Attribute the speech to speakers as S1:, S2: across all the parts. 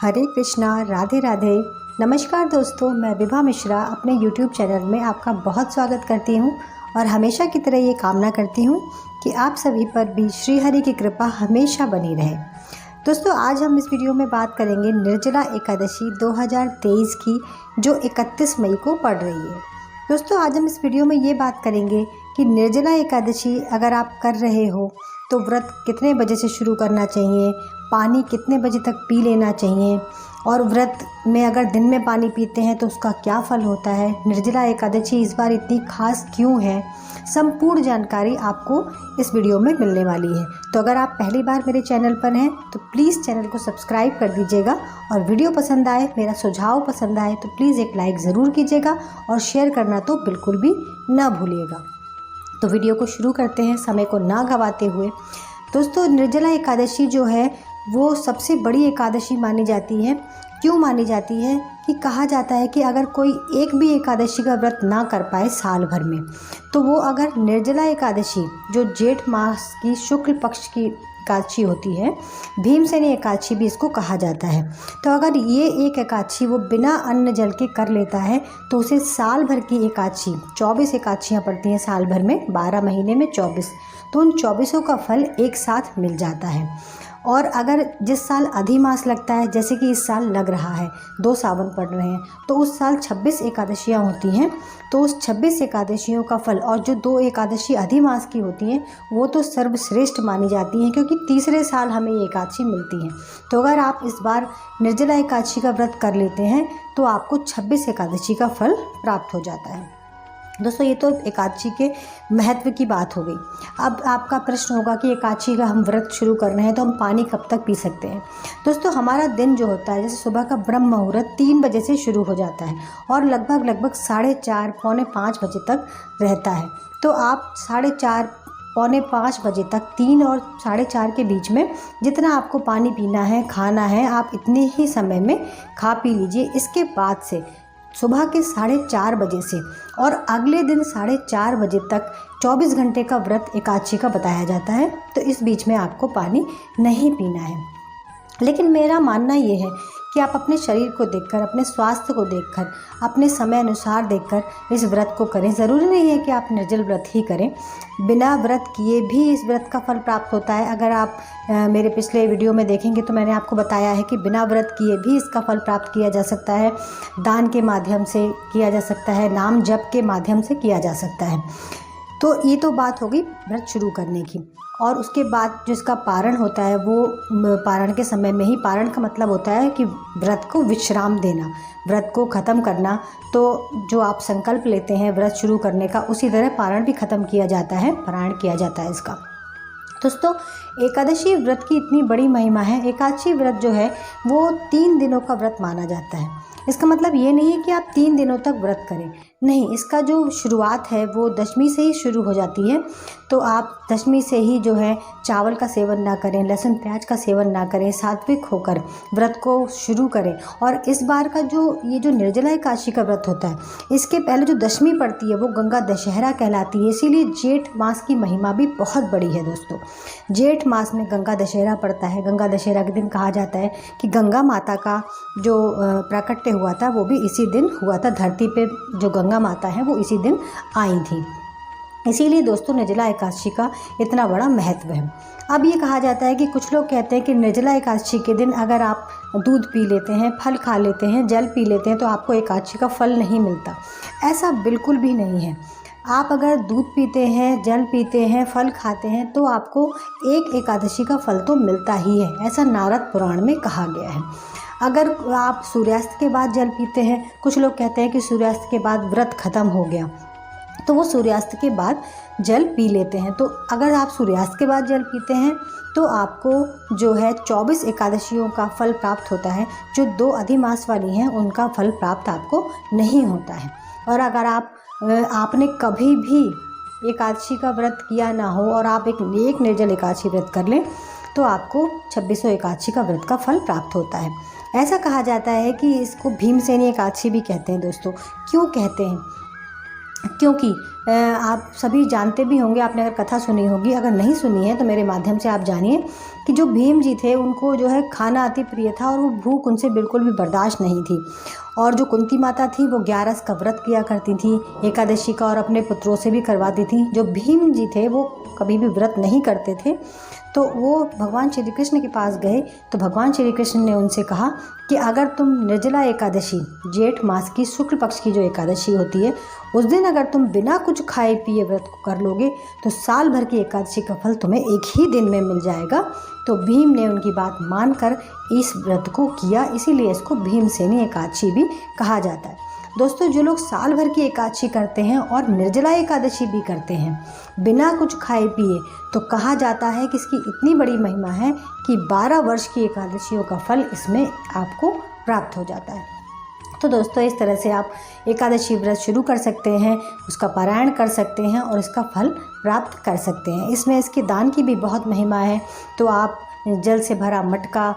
S1: हरे कृष्णा, राधे राधे। नमस्कार दोस्तों, मैं विभा मिश्रा अपने YouTube चैनल में आपका बहुत स्वागत करती हूँ और हमेशा की तरह ये कामना करती हूँ कि आप सभी पर भी श्री हरि की कृपा हमेशा बनी रहे। दोस्तों, आज हम इस वीडियो में बात करेंगे निर्जला एकादशी 2023 की, जो 31 मई को पड़ रही है। दोस्तों, आज हम इस वीडियो में ये बात करेंगे कि निर्जला एकादशी अगर आप कर रहे हो तो व्रत कितने बजे से शुरू करना चाहिए, पानी कितने बजे तक पी लेना चाहिए, और व्रत में अगर दिन में पानी पीते हैं तो उसका क्या फल होता है, निर्जला एकादशी इस बार इतनी खास क्यों है, संपूर्ण जानकारी आपको इस वीडियो में मिलने वाली है। तो अगर आप पहली बार मेरे चैनल पर हैं तो प्लीज़ चैनल को सब्सक्राइब कर दीजिएगा, और वीडियो पसंद आए, मेरा सुझाव पसंद आए तो प्लीज़ एक लाइक ज़रूर कीजिएगा और शेयर करना तो बिल्कुल भी ना भूलिएगा। तो वीडियो को शुरू करते हैं समय को ना गंवाते हुए। दोस्तों, निर्जला एकादशी जो है वो सबसे बड़ी एकादशी मानी जाती है। क्यों मानी जाती है कि कहा जाता है कि अगर कोई एक भी एकादशी का व्रत ना कर पाए साल भर में, तो वो अगर निर्जला एकादशी जो जेठ मास की शुक्ल पक्ष की एकादशी होती है, भीमसेनी एकादशी भी इसको कहा जाता है, तो अगर ये एक एकादशी वो बिना अन्न जल के कर लेता है तो उसे साल भर की एकादशी, 24 एकादशियाँ पड़ती हैं साल भर में, 12 महीने में 24, तो उन 24 का फल एक साथ मिल जाता है। और अगर जिस साल अधिमास लगता है, जैसे कि इस साल लग रहा है 2 सावन पड़ रहे हैं, तो उस साल 26 एकादशियाँ होती हैं, तो उस 26 एकादशियों का फल, और जो 2 एकादशी अधिमास की होती हैं वो तो सर्वश्रेष्ठ मानी जाती हैं, क्योंकि तीसरे साल हमें ये एकादशी मिलती हैं। तो अगर आप इस बार निर्जला एकादशी का व्रत कर लेते हैं तो आपको 26 एकादशी का फल प्राप्त हो जाता है। दोस्तों, ये तो एकादशी के महत्व की बात हो गई। अब आपका प्रश्न होगा कि एकादशी का हम व्रत शुरू कर रहे हैं तो हम पानी कब तक पी सकते हैं। दोस्तों, हमारा दिन जो होता है, जैसे सुबह का ब्रह्म मुहूर्त 3 बजे से शुरू हो जाता है और लगभग 4:30 पौने 5 बजे तक रहता है। तो आप 4:30 पौने 5 बजे तक, 3 और 4:30 के बीच में जितना आपको पानी पीना है, खाना है, आप इतने ही समय में खा पी लीजिए। इसके बाद से सुबह के 4:30 बजे से और अगले दिन 4:30 बजे तक 24 घंटे का व्रत एकादशी का बताया जाता है, तो इस बीच में आपको पानी नहीं पीना है। लेकिन मेरा मानना ये है कि आप अपने शरीर को देखकर, अपने स्वास्थ्य को देखकर, अपने समय अनुसार देखकर इस व्रत को करें। ज़रूरी नहीं है कि आप निर्जल व्रत ही करें, बिना व्रत किए भी इस व्रत का फल प्राप्त होता है। अगर आप मेरे पिछले वीडियो में देखेंगे तो मैंने आपको बताया है कि बिना व्रत किए भी इसका फल प्राप्त किया जा सकता है, दान के माध्यम से किया जा सकता है, नाम जप के माध्यम से किया जा सकता है। तो ये तो बात हो गई व्रत शुरू करने की। और उसके बाद जो इसका पारण होता है, वो पारण के समय में ही, पारण का मतलब होता है कि व्रत को विश्राम देना, व्रत को ख़त्म करना। तो जो आप संकल्प लेते हैं व्रत शुरू करने का, उसी तरह पारण भी ख़त्म किया जाता है, पारायण किया जाता है इसका। दोस्तों, एकादशी व्रत की इतनी बड़ी महिमा है। एकादशी व्रत जो है वो 3 दिनों का व्रत माना जाता है। इसका मतलब ये नहीं है कि आप 3 दिनों तक व्रत करें, नहीं, इसका जो शुरुआत है वो दशमी से ही शुरू हो जाती है। तो आप दशमी से ही जो है चावल का सेवन ना करें, लहसुन प्याज का सेवन ना करें, सात्विक होकर व्रत को शुरू करें। और इस बार का ये जो निर्जला एकादशी का व्रत होता है, इसके पहले जो दशमी पड़ती है वो गंगा दशहरा कहलाती है, इसीलिए जेठ मास की महिमा भी बहुत बड़ी है। दोस्तों, जेठ मास में गंगा दशहरा पड़ता है। गंगा दशहरा के दिन कहा जाता है कि गंगा माता का जो प्राकट्य हुआ था वो भी इसी दिन हुआ था। धरती पे जो गंगा माता है वो इसी दिन आई थी, इसीलिए दोस्तों निर्जला एकादशी का इतना बड़ा महत्व है। अब ये कहा जाता है कि कुछ लोग कहते हैं कि निर्जला एकादशी के दिन अगर आप दूध पी लेते हैं, फल खा लेते हैं, जल पी लेते हैं तो आपको एकादशी का फल नहीं मिलता। ऐसा बिल्कुल भी नहीं है। आप अगर दूध पीते हैं, जल पीते हैं, फल खाते हैं तो आपको एक एकादशी का फल तो मिलता ही है, ऐसा नारद पुराण में कहा गया है। अगर आप सूर्यास्त के बाद जल पीते हैं, कुछ लोग कहते हैं कि सूर्यास्त के बाद व्रत ख़त्म हो गया, तो वो सूर्यास्त के बाद जल पी लेते हैं। तो अगर आप सूर्यास्त के बाद जल पीते हैं तो आपको जो है 24 एकादशियों का फल प्राप्त होता है। जो 2 अधिमास वाली हैं उनका फल प्राप्त आपको नहीं होता है। और अगर आपने कभी भी एकादशी का व्रत किया ना हो और आप एक निर्जल एकादशी व्रत कर लें तो आपको 26 एकादशी का व्रत का फल प्राप्त होता है। ऐसा कहा जाता है कि इसको भीमसेनी एकादशी भी कहते हैं। दोस्तों, क्यों कहते हैं? क्योंकि आप सभी जानते भी होंगे, आपने अगर कथा सुनी होगी, अगर नहीं सुनी है तो मेरे माध्यम से आप जानिए कि जो भीम जी थे उनको जो है खाना अति प्रिय था और वो भूख उनसे बिल्कुल भी बर्दाश्त नहीं थी। और जो कुंती माता थी वो 11 का व्रत किया करती थी एकादशी का, और अपने पुत्रों से भी करवाती थी। जो भीम जी थे वो कभी भी व्रत नहीं करते थे। तो वो भगवान श्री कृष्ण के पास गए तो भगवान श्री कृष्ण ने उनसे कहा कि अगर तुम निर्जला एकादशी, जेठ मास की शुक्ल पक्ष की जो एकादशी होती है, उस दिन अगर तुम बिना कुछ खाए पिए व्रत को कर लोगे तो साल भर की एकादशी का फल तुम्हें एक ही दिन में मिल जाएगा। तो भीम ने उनकी बात मानकर इस व्रत को किया, इसीलिए इसको भीमसेनी एकादशी भी कहा जाता है। दोस्तों, जो लोग साल भर की एकादशी करते हैं और निर्जला एकादशी भी करते हैं बिना कुछ खाए पिए, तो कहा जाता है कि इसकी इतनी बड़ी महिमा है कि 12 वर्ष की एकादशियों का फल इसमें आपको प्राप्त हो जाता है। तो दोस्तों, इस तरह से आप एकादशी व्रत शुरू कर सकते हैं, उसका पारायण कर सकते हैं और इसका फल प्राप्त कर सकते हैं। इसमें इसके दान की भी बहुत महिमा है। तो आप जल से भरा मटका,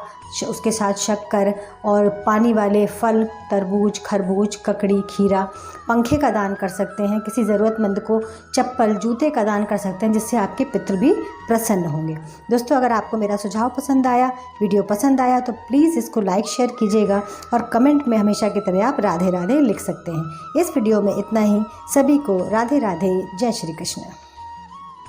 S1: उसके साथ शक्कर और पानी वाले फल, तरबूज, खरबूज, ककड़ी, खीरा, पंखे का दान कर सकते हैं। किसी ज़रूरतमंद को चप्पल, जूते का दान कर सकते हैं, जिससे आपके पितृ भी प्रसन्न होंगे। दोस्तों, अगर आपको मेरा सुझाव पसंद आया, वीडियो पसंद आया, तो प्लीज़ इसको लाइक शेयर कीजिएगा और कमेंट में हमेशा की तरह आप राधे राधे लिख सकते हैं। इस वीडियो में इतना ही। सभी को राधे राधे, जय श्री कृष्ण।